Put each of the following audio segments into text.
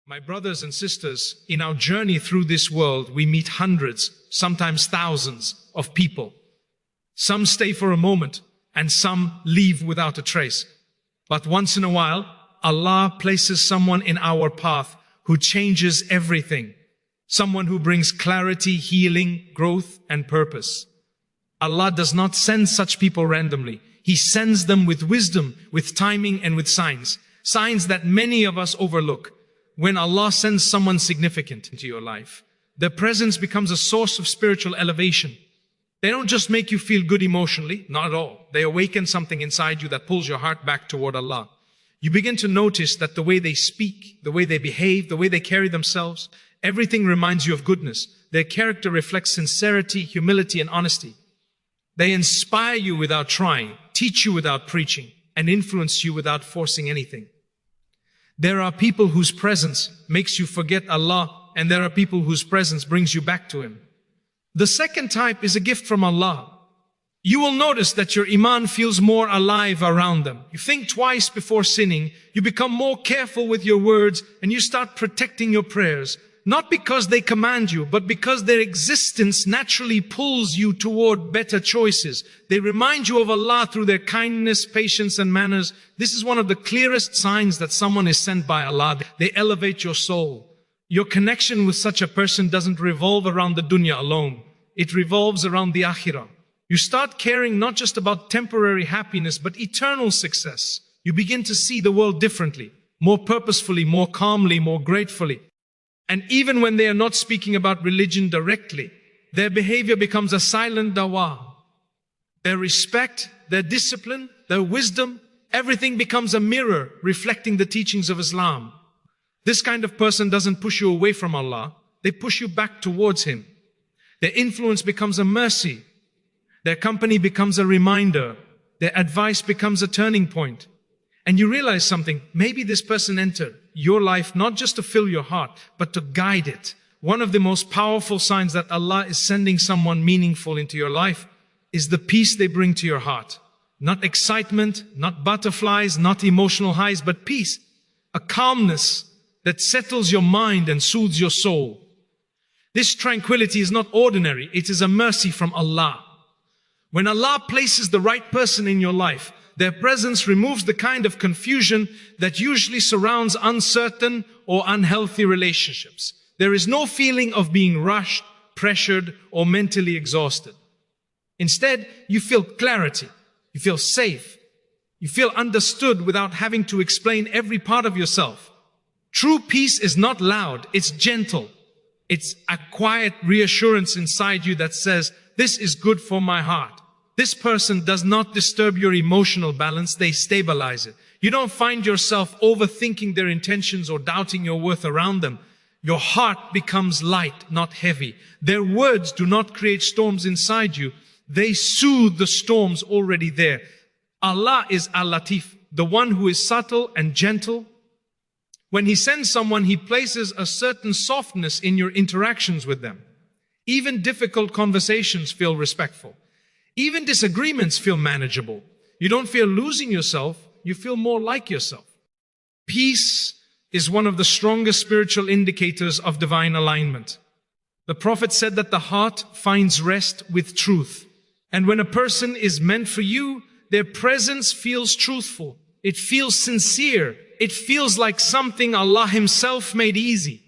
My brothers and sisters, in our journey through this world, we meet hundreds, sometimes thousands of people. Some stay for a moment and some leave without a trace. But once in a while, Allah places someone in our path who changes everything. Someone who brings clarity, healing, growth, and purpose. Allah does not send such people randomly. He sends them with wisdom, with timing, and with signs. Signs that many of us overlook. When Allah sends someone significant into your life, their presence becomes a source of spiritual elevation. They don't just make you feel good emotionally, not at all. They awaken something inside you that pulls your heart back toward Allah. You begin to notice that the way they speak, the way they behave, the way they carry themselves, everything reminds you of goodness. Their character reflects sincerity, humility, and honesty. They inspire you without trying, teach you without preaching, and influence you without forcing anything. There are people whose presence makes you forget Allah, and there are people whose presence brings you back to Him. The second type is a gift from Allah. You will notice that your iman feels more alive around them. You think twice before sinning, you become more careful with your words, and you start protecting your prayers. Not because they command you, but because their existence naturally pulls you toward better choices. They remind you of Allah through their kindness, patience, and manners. This is one of the clearest signs that someone is sent by Allah. They elevate your soul. Your connection with such a person doesn't revolve around the dunya alone. It revolves around the akhirah. You start caring not just about temporary happiness, but eternal success. You begin to see the world differently, more purposefully, more calmly, more gratefully. And even when they are not speaking about religion directly, their behavior becomes a silent dawah. Their respect, their discipline, their wisdom, everything becomes a mirror reflecting the teachings of Islam. This kind of person doesn't push you away from Allah. They push you back towards Him. Their influence becomes a mercy. Their company becomes a reminder. Their advice becomes a turning point. And you realize something, maybe this person entered your life not just to fill your heart, but to guide it. One of the most powerful signs that Allah is sending someone meaningful into your life is the peace they bring to your heart. Not excitement, not butterflies, not emotional highs, but peace. A calmness that settles your mind and soothes your soul. This tranquility is not ordinary, it is a mercy from Allah. When Allah places the right person in your life, their presence removes the kind of confusion that usually surrounds uncertain or unhealthy relationships. There is no feeling of being rushed, pressured, or mentally exhausted. Instead, you feel clarity, you feel safe, you feel understood without having to explain every part of yourself. True peace is not loud, it's gentle. It's a quiet reassurance inside you that says, this is good for my heart. This person does not disturb your emotional balance, they stabilize it. You don't find yourself overthinking their intentions or doubting your worth around them. Your heart becomes light, not heavy. Their words do not create storms inside you. They soothe the storms already there. Allah is Al-Latif, the one who is subtle and gentle. When He sends someone, He places a certain softness in your interactions with them. Even difficult conversations feel respectful. Even disagreements feel manageable. You don't feel losing yourself, you feel more like yourself. Peace is one of the strongest spiritual indicators of divine alignment. The Prophet said that the heart finds rest with truth. And when a person is meant for you, their presence feels truthful. It feels sincere. It feels like something Allah Himself made easy.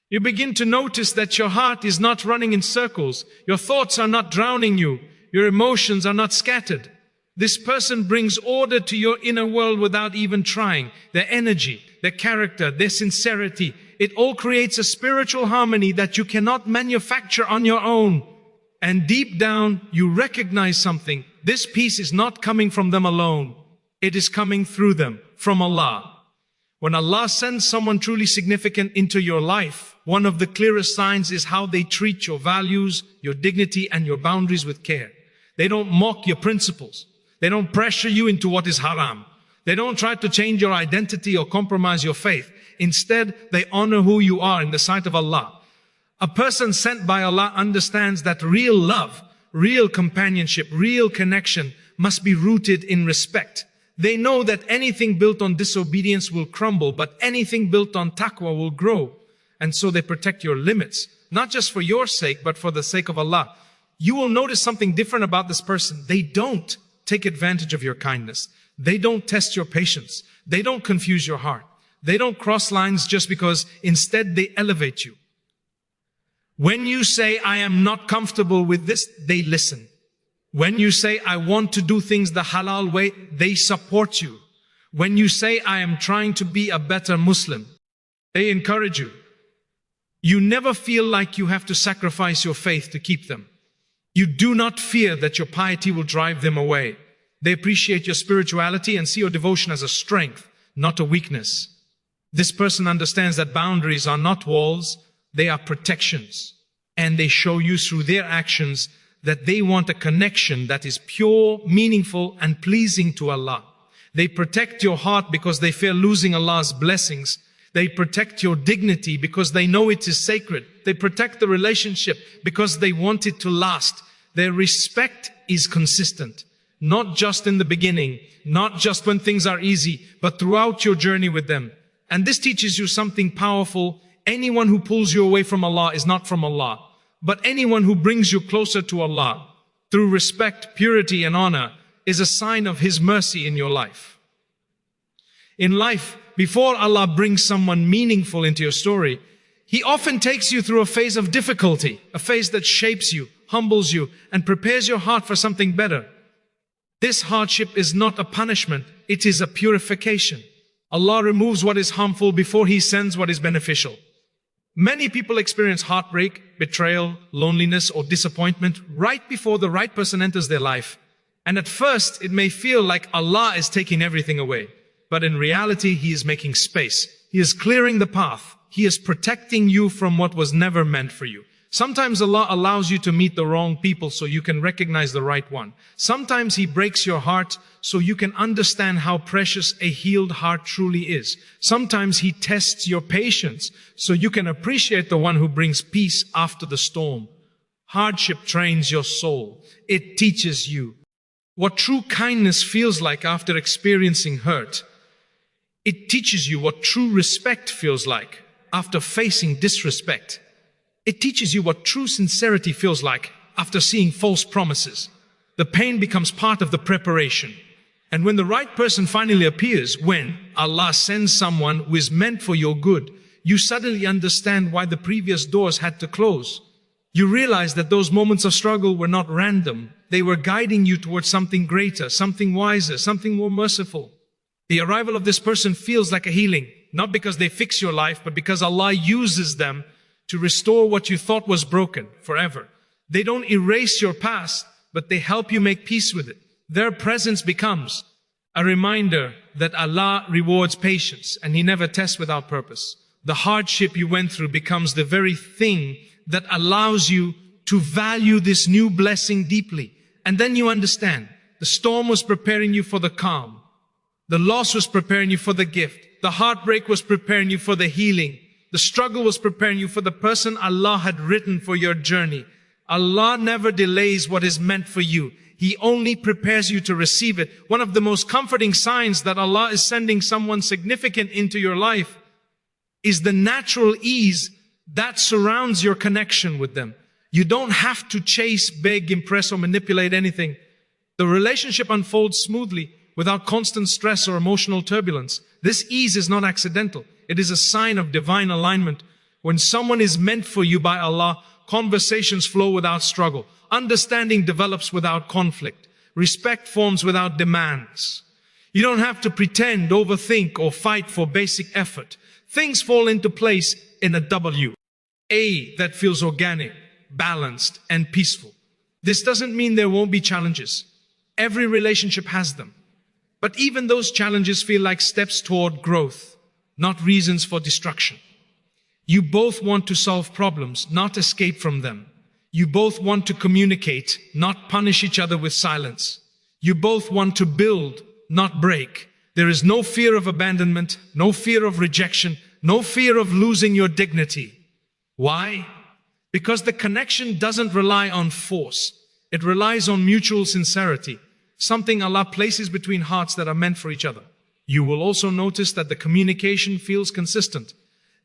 You begin to notice that your heart is not running in circles. Your thoughts are not drowning you. Your emotions are not scattered. This person brings order to your inner world without even trying. Their energy, their character, their sincerity, it all creates a spiritual harmony that you cannot manufacture on your own. And deep down, you recognize something. This peace is not coming from them alone. It is coming through them, from Allah. When Allah sends someone truly significant into your life, one of the clearest signs is how they treat your values, your dignity, and your boundaries with care. They don't mock your principles. They don't pressure you into what is haram. They don't try to change your identity or compromise your faith. Instead, they honor who you are in the sight of Allah. A person sent by Allah understands that real love, real companionship, real connection must be rooted in respect. They know that anything built on disobedience will crumble, but anything built on taqwa will grow. And so they protect your limits, not just for your sake, but for the sake of Allah. You will notice something different about this person. They don't take advantage of your kindness. They don't test your patience. They don't confuse your heart. They don't cross lines just because. Instead, they elevate you. When you say, I am not comfortable with this, they listen. When you say, I want to do things the halal way, they support you. When you say, I am trying to be a better Muslim, they encourage you. You never feel like you have to sacrifice your faith to keep them. You do not fear that your piety will drive them away. They appreciate your spirituality and see your devotion as a strength, not a weakness. This person understands that boundaries are not walls, they are protections. And they show you through their actions that they want a connection that is pure, meaningful, and pleasing to Allah. They protect your heart because they fear losing Allah's blessings. They protect your dignity because they know it is sacred. They protect the relationship because they want it to last. Their respect is consistent, not just in the beginning, not just when things are easy, but throughout your journey with them. And this teaches you something powerful. Anyone who pulls you away from Allah is not from Allah. But anyone who brings you closer to Allah through respect, purity, and honor is a sign of His mercy in your life. In life, before Allah brings someone meaningful into your story, He often takes you through a phase of difficulty, a phase that shapes you, humbles you, and prepares your heart for something better. This hardship is not a punishment, it is a purification. Allah removes what is harmful before He sends what is beneficial. Many people experience heartbreak, betrayal, loneliness, or disappointment right before the right person enters their life. And at first, it may feel like Allah is taking everything away. But in reality, He is making space. He is clearing the path. He is protecting you from what was never meant for you. Sometimes Allah allows you to meet the wrong people so you can recognize the right one. Sometimes He breaks your heart so you can understand how precious a healed heart truly is. Sometimes He tests your patience so you can appreciate the one who brings peace after the storm. Hardship trains your soul. It teaches you what true kindness feels like after experiencing hurt. It teaches you what true respect feels like after facing disrespect. It teaches you what true sincerity feels like after seeing false promises. The pain becomes part of the preparation. And when the right person finally appears, when Allah sends someone who is meant for your good, you suddenly understand why the previous doors had to close. You realize that those moments of struggle were not random. They were guiding you towards something greater, something wiser, something more merciful. The arrival of this person feels like a healing, not because they fix your life, but because Allah uses them to restore what you thought was broken forever. They don't erase your past, but they help you make peace with it. Their presence becomes a reminder that Allah rewards patience and He never tests without purpose. The hardship you went through becomes the very thing that allows you to value this new blessing deeply. And then you understand, the storm was preparing you for the calm. The loss was preparing you for the gift. The heartbreak was preparing you for the healing. The struggle was preparing you for the person Allah had written for your journey. Allah never delays what is meant for you. He only prepares you to receive it. One of the most comforting signs that Allah is sending someone significant into your life is the natural ease that surrounds your connection with them. You don't have to chase, beg, impress, or manipulate anything. The relationship unfolds smoothly without constant stress or emotional turbulence. This ease is not accidental. It is a sign of divine alignment. When someone is meant for you by Allah, conversations flow without struggle. Understanding develops without conflict. Respect forms without demands. You don't have to pretend, overthink, or fight for basic effort. Things fall into place in a W. A that feels organic, balanced, and peaceful. This doesn't mean there won't be challenges. Every relationship has them. But even those challenges feel like steps toward growth, not reasons for destruction. You both want to solve problems, not escape from them. You both want to communicate, not punish each other with silence. You both want to build, not break. There is no fear of abandonment, no fear of rejection, no fear of losing your dignity. Why? Because the connection doesn't rely on force. It relies on mutual sincerity. something Allah places between hearts that are meant for each other. You will also notice that the communication feels consistent.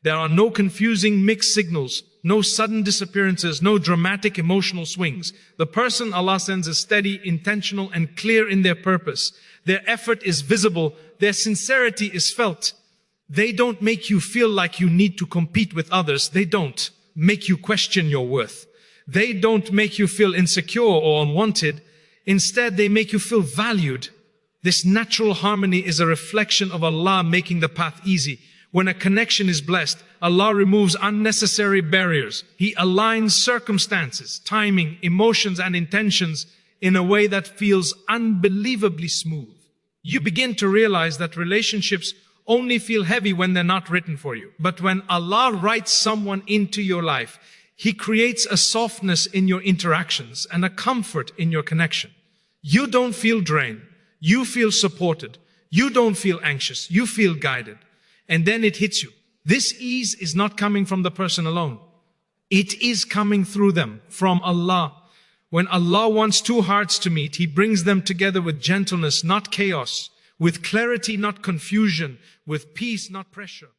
There are no confusing mixed signals, no sudden disappearances, no dramatic emotional swings. The person Allah sends is steady, intentional, and clear in their purpose. Their effort is visible. Their sincerity is felt. They don't make you feel like you need to compete with others. They don't make you question your worth. They don't make you feel insecure or unwanted. Instead, they make you feel valued. This natural harmony is a reflection of Allah making the path easy. When a connection is blessed, Allah removes unnecessary barriers. He aligns circumstances, timing, emotions, and intentions in a way that feels unbelievably smooth. You begin to realize that relationships only feel heavy when they're not written for you. But when Allah writes someone into your life, He creates a softness in your interactions and a comfort in your connection. You don't feel drained. You feel supported. You don't feel anxious. You feel guided. And then it hits you. This ease is not coming from the person alone. It is coming through them, from Allah. When Allah wants two hearts to meet, He brings them together with gentleness, not chaos, with clarity, not confusion, with peace, not pressure.